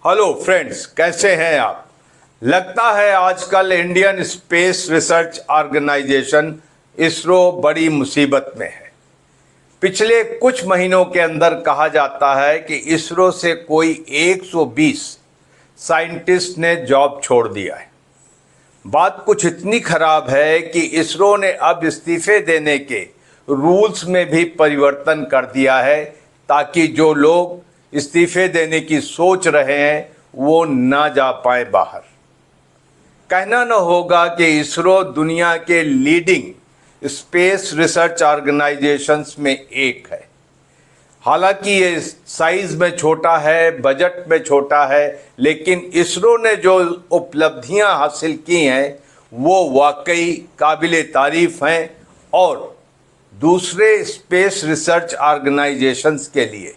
Hello friends, कैसे हैं आप। लगता है आजकल Indian space research organisation ISRO बड़ी मुसीबत में है। पिछले कुछ महीनों के अंदर कहा जाता है कि इसरो से कोई 120 साइंटिस्ट ने जॉब छोड़ दिया है। बात कुछ इतनी खराब है कि इसरो ने अब इस्तीफे देने के रूल्स में भी परिवर्तन कर दिया है, ताकि जो लोग इस्तीफे देने की सोच रहे हैं वो ना जा पाए बाहर। कहना न होगा कि इसरो दुनिया के लीडिंग स्पेस रिसर्च ऑर्गेनाइजेशंस में एक है। हालांकि ये साइज में छोटा है, बजट में छोटा है, लेकिन इसरो ने जो उपलब्धियां हासिल की हैं वो वाकई काबिले तारीफ हैं और दूसरे स्पेस रिसर्च ऑर्गेनाइजेशंस के लिए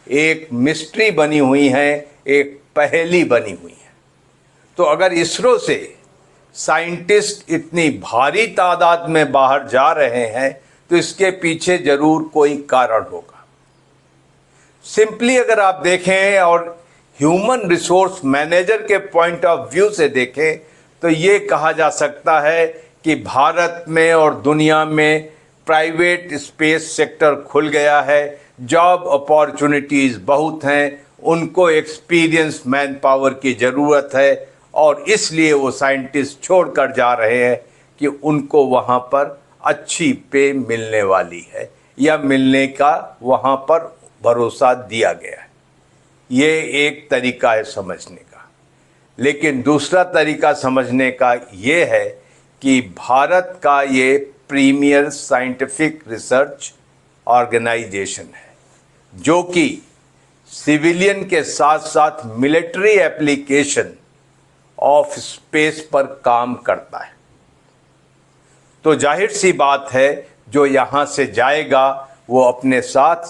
एक मिस्ट्री बनी हुई है, एक पहेली बनी हुई है। तो अगर इसरो से साइंटिस्ट इतनी भारी तादाद में बाहर जा रहे हैं तो इसके पीछे जरूर कोई कारण होगा। सिंपली अगर आप देखें और ह्यूमन रिसोर्स मैनेजर के पॉइंट ऑफ व्यू से देखें तो ये कहा जा सकता है कि भारत में और दुनिया में प्राइवेट स्पेस सेक्टर खुल गया है, जॉब अपॉर्चुनिटीज़ बहुत हैं, उनको एक्सपीरियंस मैन पावर की ज़रूरत है और इसलिए वो साइंटिस्ट छोड़कर जा रहे हैं कि उनको वहाँ पर अच्छी पे मिलने वाली है या मिलने का वहाँ पर भरोसा दिया गया है। ये एक तरीका है समझने का। लेकिन दूसरा तरीका समझने का ये है कि भारत का ये प्रीमियर साइंटिफिक रिसर्च ऑर्गेनाइजेशन है जो कि सिविलियन के साथ साथ मिलिट्री एप्लीकेशन ऑफ स्पेस पर काम करता है। तो जाहिर सी बात है जो यहाँ से जाएगा वो अपने साथ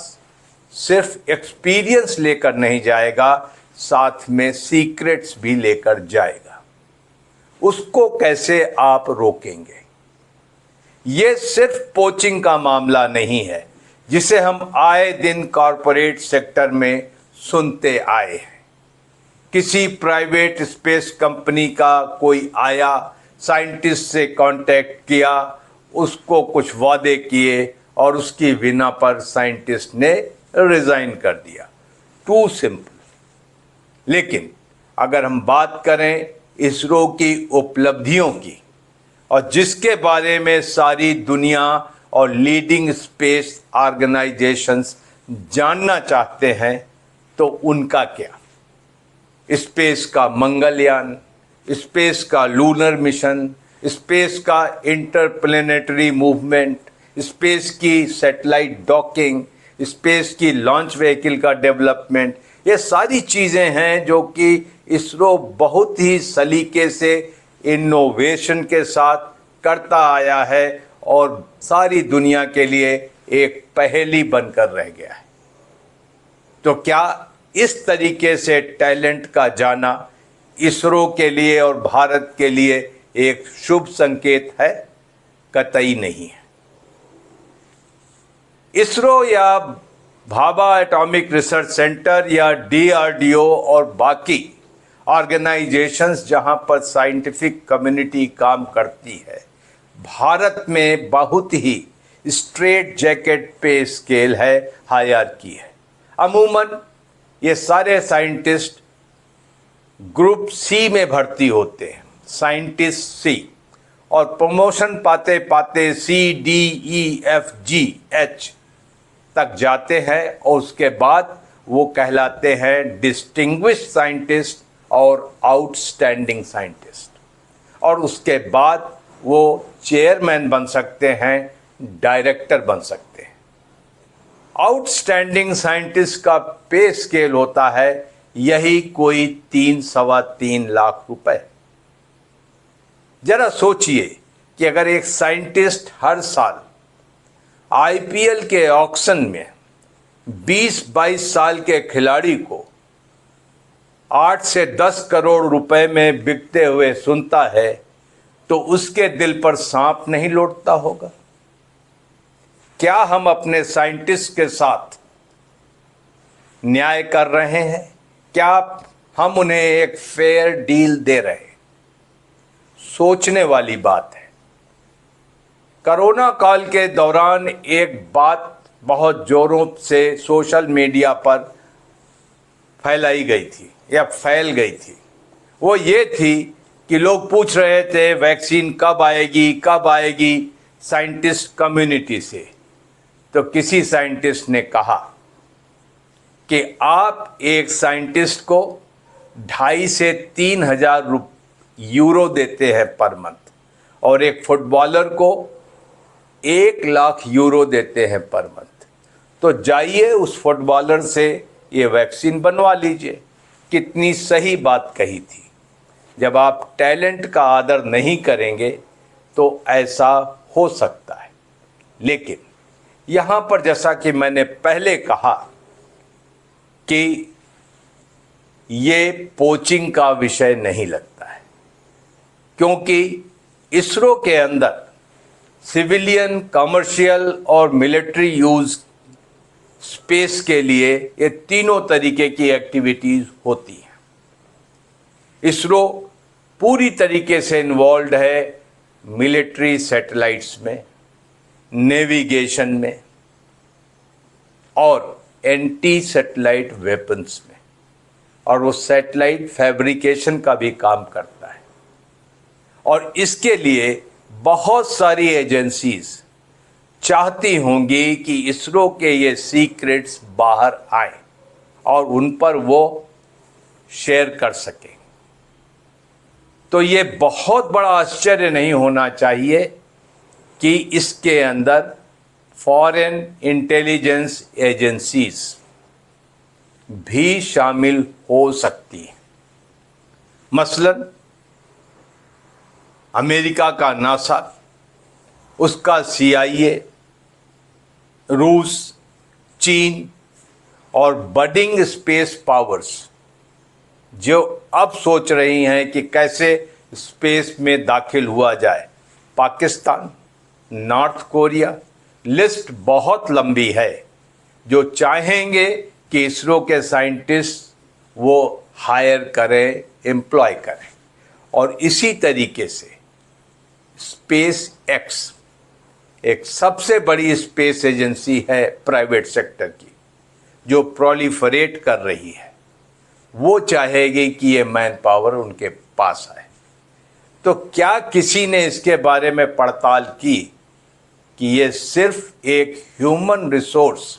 सिर्फ एक्सपीरियंस लेकर नहीं जाएगा, साथ में सीक्रेट्स भी लेकर जाएगा। उसको कैसे आप रोकेंगे? ये सिर्फ पोचिंग का मामला नहीं है जिसे हम आए दिन कॉरपोरेट सेक्टर में सुनते आए हैं। किसी प्राइवेट स्पेस कंपनी का कोई आया, साइंटिस्ट से कांटेक्ट किया, उसको कुछ वादे किए और उसकी बिना पर साइंटिस्ट ने रिजाइन कर दिया। Too simple. लेकिन अगर हम बात करें इसरो की उपलब्धियों की और जिसके बारे में सारी दुनिया और लीडिंग स्पेस ऑर्गेनाइजेशंस जानना चाहते हैं तो उनका क्या? स्पेस का मंगलयान, स्पेस का लूनर मिशन, स्पेस का इंटरप्लेनेटरी मूवमेंट, स्पेस की सैटेलाइट डॉकिंग, स्पेस की लॉन्च व्हीकल का डेवलपमेंट, ये सारी चीज़ें हैं जो कि इसरो बहुत ही सलीके से इनोवेशन के साथ करता आया है और सारी दुनिया के लिए एक पहेली बनकर रह गया है। तो क्या इस तरीके से टैलेंट का जाना इसरो के लिए और भारत के लिए एक शुभ संकेत है? कतई नहीं है। इसरो या भाभा एटॉमिक रिसर्च सेंटर या DRDO और बाकी ऑर्गेनाइजेशंस जहां पर साइंटिफिक कम्युनिटी काम करती है, भारत में बहुत ही स्ट्रेट जैकेट पे स्केल है, हायरार्की है। अमूमन ये सारे साइंटिस्ट ग्रुप C में भर्ती होते हैं, साइंटिस्ट C, और प्रमोशन पाते पाते C, D, E, F, G, H तक जाते हैं और उसके बाद वो कहलाते हैं डिस्टिंग्विश्ड साइंटिस्ट और आउटस्टैंडिंग साइंटिस्ट, और उसके बाद वो चेयरमैन बन सकते हैं, डायरेक्टर बन सकते हैं। आउटस्टैंडिंग साइंटिस्ट का पे स्केल होता है यही कोई 3-3.25 लाख रुपए। जरा सोचिए कि अगर एक साइंटिस्ट हर साल IPL के ऑक्शन में 20-22 साल के खिलाड़ी को 8 से 10 करोड़ रुपए में बिकते हुए सुनता है तो उसके दिल पर सांप नहीं लौटता होगा? क्या हम अपने साइंटिस्ट के साथ न्याय कर रहे हैं? क्या हम उन्हें एक फेयर डील दे रहे हैं। सोचने वाली बात है। कोरोना काल के दौरान एक बात बहुत जोरों से सोशल मीडिया पर फैलाई गई थी या फैल गई थी। वो ये थी कि लोग पूछ रहे थे वैक्सीन कब आएगी साइंटिस्ट कम्युनिटी से। तो किसी साइंटिस्ट ने कहा कि आप एक साइंटिस्ट को 2,500 से 3,000 यूरो देते हैं पर मंथ और एक फुटबॉलर को 1,00,000 यूरो देते हैं पर मंथ। तो जाइए उस फुटबॉलर से ये वैक्सीन बनवा लीजिए। कितनी सही बात कही थी। जब आप टैलेंट का आदर नहीं करेंगे तो ऐसा हो सकता है। लेकिन यहाँ पर जैसा कि मैंने पहले कहा कि ये पोचिंग का विषय नहीं लगता है, क्योंकि इसरो के अंदर सिविलियन, कमर्शियल और मिलिट्री यूज स्पेस के लिए ये तीनों तरीके की एक्टिविटीज होती हैं। इसरो पूरी तरीके से इन्वॉल्व है मिलिट्री सैटेलाइट्स में, नेविगेशन में और एंटी सैटेलाइट वेपन्स में, और वो सैटेलाइट फैब्रिकेशन का भी काम करता है। और इसके लिए बहुत सारी एजेंसीज चाहती होंगी कि इसरो के ये सीक्रेट्स बाहर आए और उन पर वो शेयर कर सकें। तो ये बहुत बड़ा आश्चर्य नहीं होना चाहिए कि इसके अंदर फॉरेन इंटेलिजेंस एजेंसीज भी शामिल हो सकती हैं। मसलन अमेरिका का नासा, उसका CIA, रूस, चीन और बडिंग स्पेस पावर्स जो अब सोच रही हैं कि कैसे स्पेस में दाखिल हुआ जाए। पाकिस्तान, नॉर्थ कोरिया, लिस्ट बहुत लंबी है जो चाहेंगे कि इसरो के साइंटिस्ट वो हायर करें, एम्प्लॉय करें। और इसी तरीके से स्पेस एक्स एक सबसे बड़ी स्पेस एजेंसी है प्राइवेट सेक्टर की, जो प्रोलिफरेट कर रही है। वो चाहेगी कि ये मैन पावर उनके पास आए। तो क्या किसी ने इसके बारे में पड़ताल की कि ये सिर्फ एक ह्यूमन रिसोर्स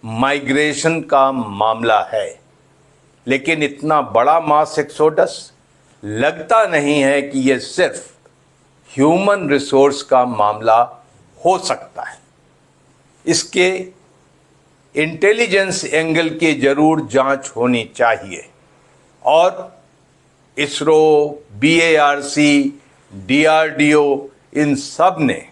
माइग्रेशन का मामला है? लेकिन इतना बड़ा मास एक्सोडस लगता नहीं है कि ये सिर्फ ह्यूमन रिसोर्स का मामला हो सकता है। इसके इंटेलिजेंस एंगल की जरूर जांच होनी चाहिए और इसरो, BARC, DRDO इन सब ने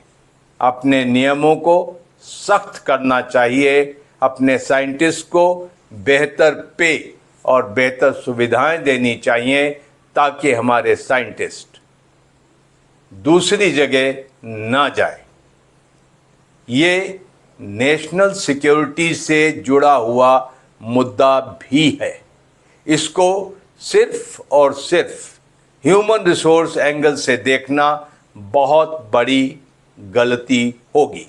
अपने नियमों को सख्त करना चाहिए, अपने साइंटिस्ट को बेहतर पे और बेहतर सुविधाएं देनी चाहिए ताकि हमारे साइंटिस्ट दूसरी जगह ना जाए। ये नेशनल सिक्योरिटी से जुड़ा हुआ मुद्दा भी है। इसको सिर्फ और सिर्फ ह्यूमन रिसोर्स एंगल से देखना बहुत बड़ी गलती होगी।